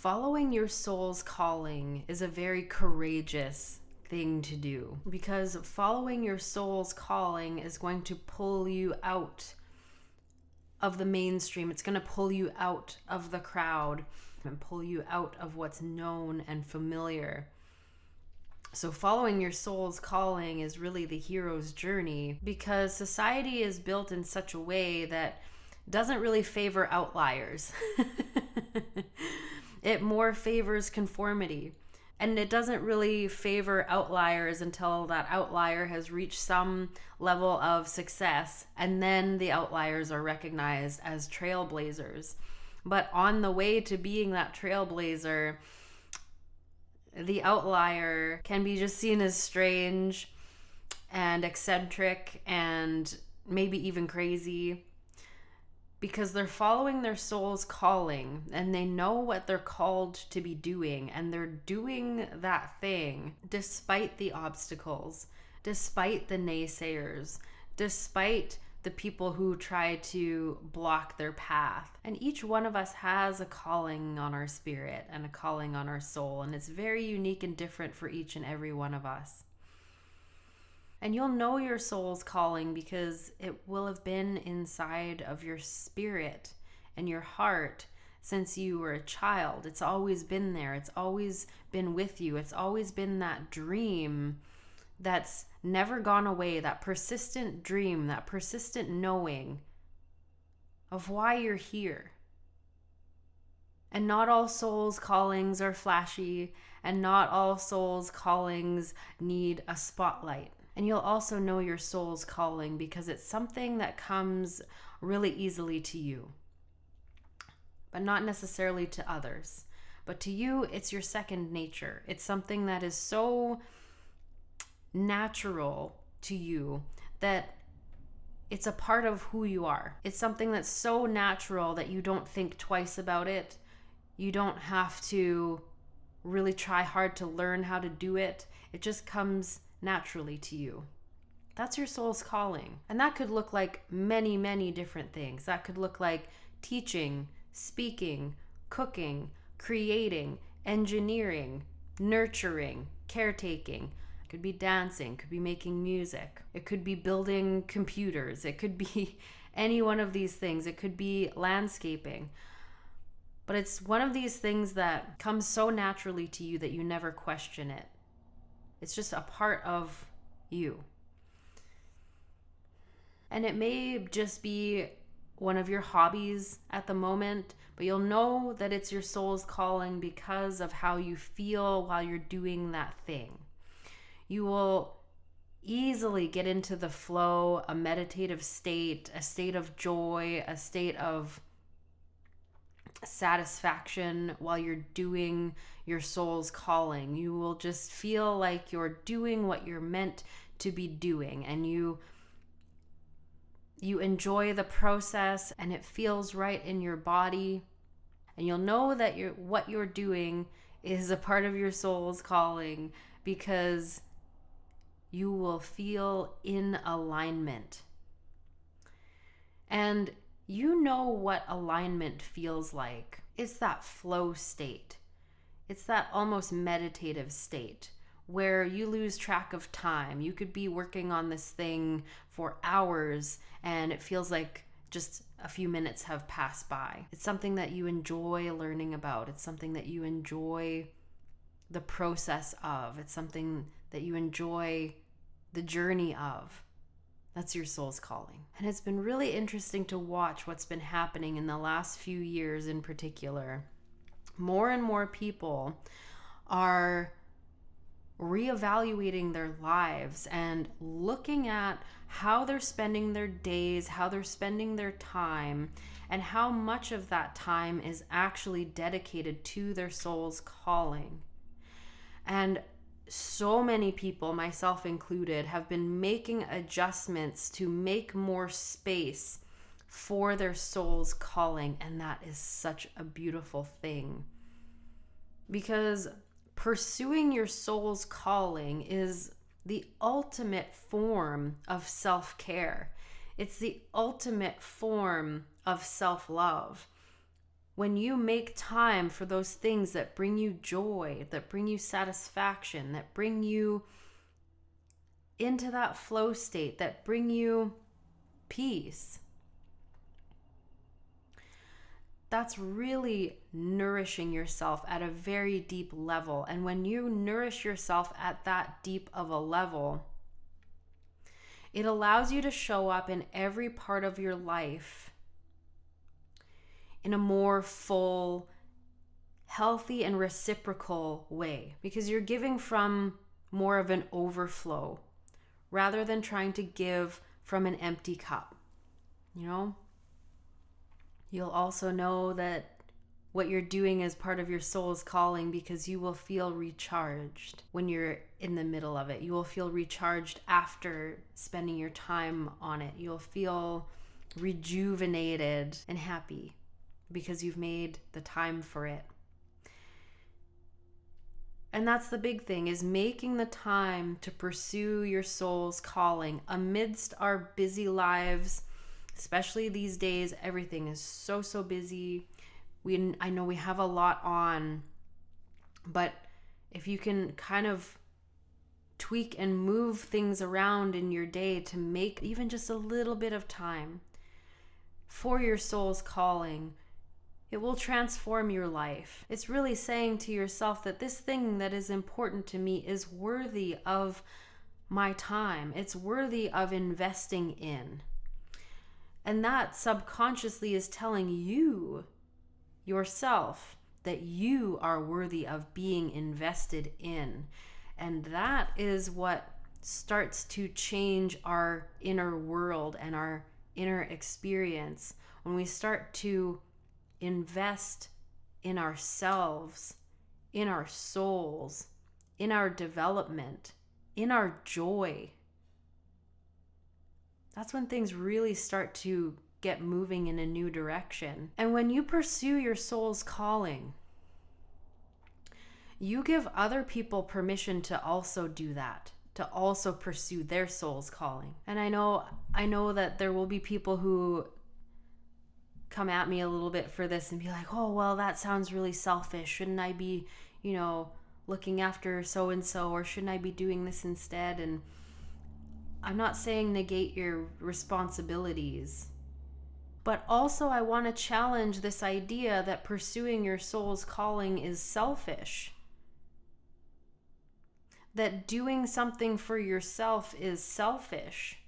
Following your soul's calling is a very courageous thing to do, because following your soul's calling is going to pull you out of the mainstream. It's going to pull you out of the crowd and pull you out of what's known and familiar. So following your soul's calling is really the hero's journey, because society is built in such a way that doesn't really favor outliers. It more favors conformity. And it doesn't really favor outliers until that outlier has reached some level of success, and then the outliers are recognized as trailblazers. But on the way to being that trailblazer, the outlier can be just seen as strange and eccentric and maybe even crazy, because they're following their soul's calling and they know what they're called to be doing, and they're doing that thing despite the obstacles, despite the naysayers, despite the people who try to block their path. And each one of us has a calling on our spirit and a calling on our soul, and it's very unique and different for each and every one of us. And you'll know your soul's calling because it will have been inside of your spirit and your heart since you were a child. It's always been there. It's always been with you. It's always been that dream that's never gone away, that persistent dream, that persistent knowing of why you're here. And not all souls' callings are flashy, and not all souls' callings need a spotlight. And you'll also know your soul's calling because it's something that comes really easily to you, but not necessarily to others. But to you, it's your second nature. It's something that is so natural to you that it's a part of who you are. It's something that's so natural that you don't think twice about it. You don't have to really try hard to learn how to do it. It just comes naturally to you. That's your soul's calling. And that could look like many, many different things. That could look like teaching, speaking, cooking, creating, engineering, nurturing, caretaking. It could be dancing, could be making music. It could be building computers. It could be any one of these things. It could be landscaping. But it's one of these things that comes so naturally to you that you never question it. It's just a part of you. And it may just be one of your hobbies at the moment, but you'll know that it's your soul's calling because of how you feel while you're doing that thing. You will easily get into the flow, a meditative state, a state of joy, a state of satisfaction while you're doing your soul's calling. You will just feel like you're doing what you're meant to be doing, and you enjoy the process, and it feels right in your body, and you'll know that what you're doing is a part of your soul's calling because you will feel in alignment. And you know what alignment feels like. It's that flow state. It's that almost meditative state where you lose track of time. You could be working on this thing for hours and it feels like just a few minutes have passed by. It's something that you enjoy learning about. It's something that you enjoy the process of. It's something that you enjoy the journey of. That's your soul's calling. And it's been really interesting to watch what's been happening in the last few years in particular. More and more people are reevaluating their lives and looking at how they're spending their days, how they're spending their time, and how much of that time is actually dedicated to their soul's calling. And so many people, myself included, have been making adjustments to make more space for their soul's calling, and that is such a beautiful thing. Because pursuing your soul's calling is the ultimate form of self-care. It's the ultimate form of self-love. When you make time for those things that bring you joy, that bring you satisfaction, that bring you into that flow state, that bring you peace, that's really nourishing yourself at a very deep level. And when you nourish yourself at that deep of a level, it allows you to show up in every part of your life in a more full, healthy, and reciprocal way, because you're giving from more of an overflow rather than trying to give from an empty cup. You know? You'll also know that what you're doing is part of your soul's calling, because you will feel recharged when you're in the middle of it. You will feel recharged after spending your time on it. You'll feel rejuvenated and happy because you've made the time for it. And that's the big thing, is making the time to pursue your soul's calling amidst our busy lives. Especially these days, everything is so busy. I know we have a lot on, but if you can kind of tweak and move things around in your day to make even just a little bit of time for your soul's calling, it will transform your life. It's really saying to yourself that this thing that is important to me is worthy of my time. It's worthy of investing in. And that subconsciously is telling you, yourself, that you are worthy of being invested in. And that is what starts to change our inner world and our inner experience. When we start to invest in ourselves, in our souls, in our development, in our joy, that's when things really start to get moving in a new direction. And when you pursue your soul's calling, you give other people permission to also do that, to also pursue their soul's calling. And I know that there will be people who come at me a little bit for this and be like, oh, well, that sounds really selfish. Shouldn't I be, looking after so-and-so, or shouldn't I be doing this instead? And I'm not saying negate your responsibilities, but also I want to challenge this idea that pursuing your soul's calling is selfish. That doing something for yourself is selfish.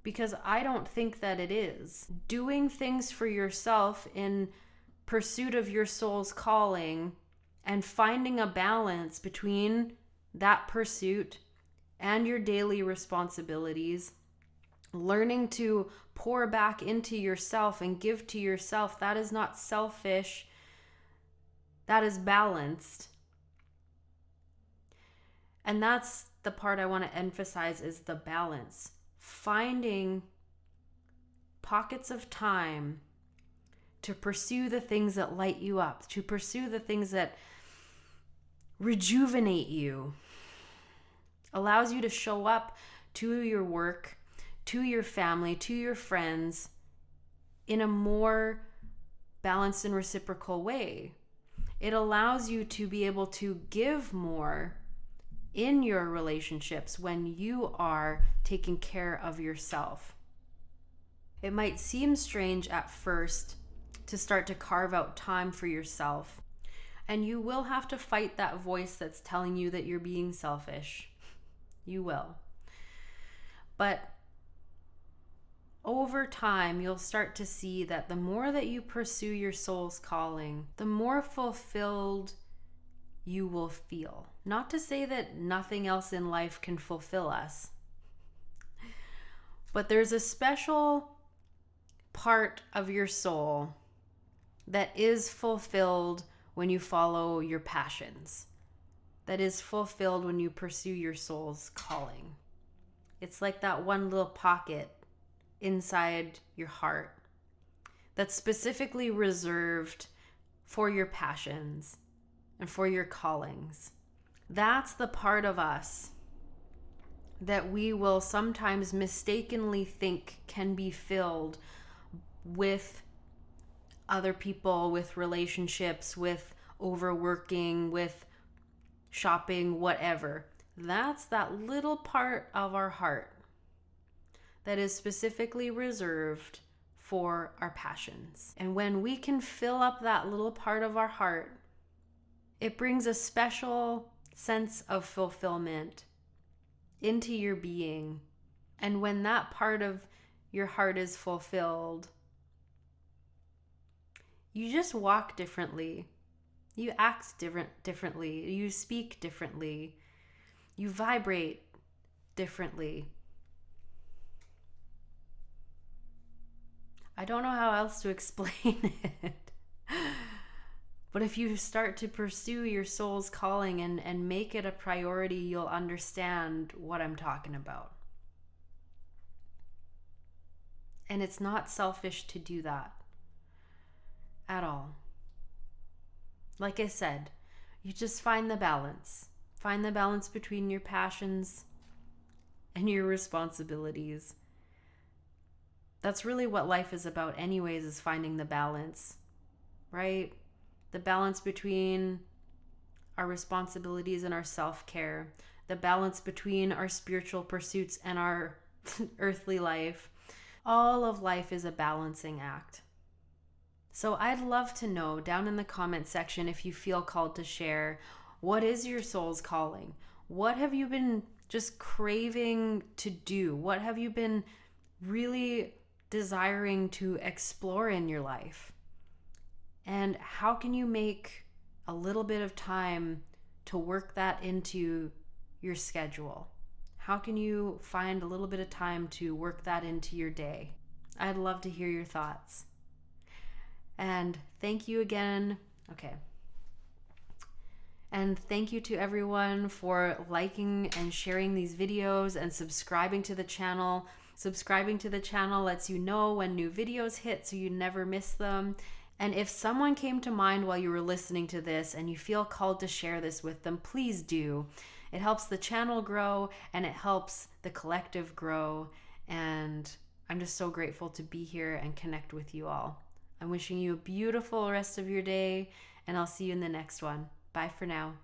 Because I don't think that it is. Doing things for yourself in pursuit of your soul's calling and finding a balance between that pursuit and your daily responsibilities, learning to pour back into yourself and give to yourself, that is not selfish. That is balanced. And that's the part I want to emphasize, is the balance. Finding pockets of time to pursue the things that light you up, to pursue the things that rejuvenate you, allows you to show up to your work, to your family, to your friends in a more balanced and reciprocal way. It allows you to be able to give more in your relationships when you are taking care of yourself. It might seem strange at first to start to carve out time for yourself, and you will have to fight that voice that's telling you that you're being selfish. You will. But over time, you'll start to see that the more that you pursue your soul's calling, the more fulfilled you will feel. Not to say that nothing else in life can fulfill us, but there's a special part of your soul that is fulfilled when you follow your passions, that is fulfilled when you pursue your soul's calling. It's like that one little pocket inside your heart that's specifically reserved for your passions and for your callings. That's the part of us that we will sometimes mistakenly think can be filled with other people, with relationships, with overworking, with shopping, whatever. That's that little part of our heart that is specifically reserved for our passions. And when we can fill up that little part of our heart, it brings a special sense of fulfillment into your being. And when that part of your heart is fulfilled, you just walk differently. You act differently. You speak differently. You vibrate differently. I don't know how else to explain it. But if you start to pursue your soul's calling and make it a priority, you'll understand what I'm talking about. And it's not selfish to do that at all. Like I said, you just find the balance. Find the balance between your passions and your responsibilities. That's really what life is about anyways, is finding the balance, right? The balance between our responsibilities and our self-care, the balance between our spiritual pursuits and our earthly life. All of life is a balancing act. So I'd love to know down in the comment section, if you feel called to share, what is your soul's calling? What have you been just craving to do? What have you been really desiring to explore in your life? And how can you make a little bit of time to work that into your schedule? How can you find a little bit of time to work that into your day? I'd love to hear your thoughts. And thank you again. Okay. And thank you to everyone for liking and sharing these videos and subscribing to the channel. Subscribing to the channel lets you know when new videos hit so you never miss them. And if someone came to mind while you were listening to this and you feel called to share this with them, please do. It helps the channel grow and it helps the collective grow. And I'm just so grateful to be here and connect with you all. I'm wishing you a beautiful rest of your day, and I'll see you in the next one. Bye for now.